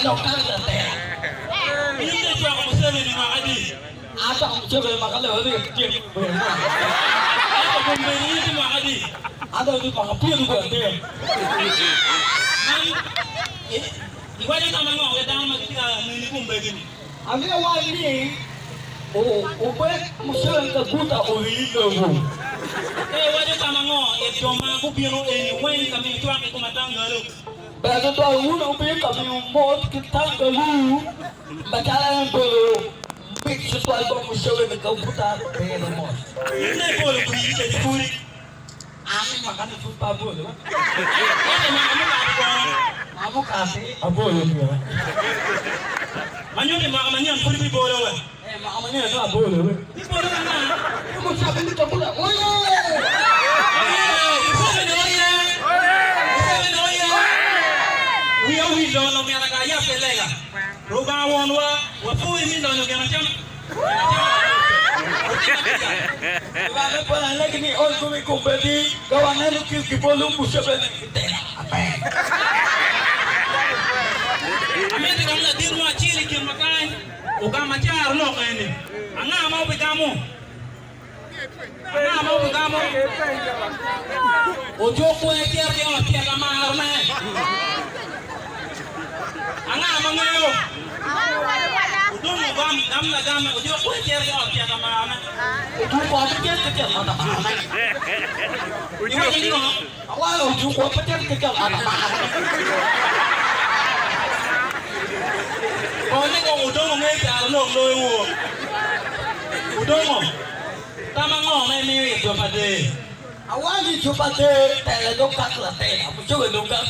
no kala te. Ini dia kamu sering ni makadi. Ata kamu coba makan lewat dia. Apa pembeli itu makadi? Ada itu makan pun juga dia. Iwali kama ngok kita makitika ni pembeli ni. Ami awal ni, ope musuh kebuta orido. Iwali kama ngok itu maku biru ini, wen kami itu aku matangga lu. Baru tu aku nak pergi kami umpot kita galu, berjalan dulu. Big sesuatu yang musuh yang kebuta berumur. Ini boleh beri jadi kuri. Ami makan itu tabu tu. Ini makan apa? Kamu kasih apa ya? Manyo ni makan kuri bi boleh weh. Makan itu apa ya? Ni boleh mana? Kamu siapa ni kamu nak? Oh ya. Wi lo mi ana kaya pelega. Roba wonwa, wa fu mi lo nyoga na chama. Kami pernah lagi ni orang kami kompeti kawanan lukis di bolong musuh benda kita. Apa? Kami tidak nak di rumah cili kimakan. Uga macar lo ini. Anga mau begamu. Anga mau begamu. Ojo kue tiar dia tiar kamar meh. Anga mangayo. Udung gam na gam ujo ko tiar dia kamar meh. Uju kuat kecil ada mana? Ujo Awal uju kuat kecil ada mana? Kau ni kau udung ngai tiar lo wo. Udung tama ngong mai mi tu pade. Awal ni cuba deh, tele dongkak lah tele. Aku coba dongkak.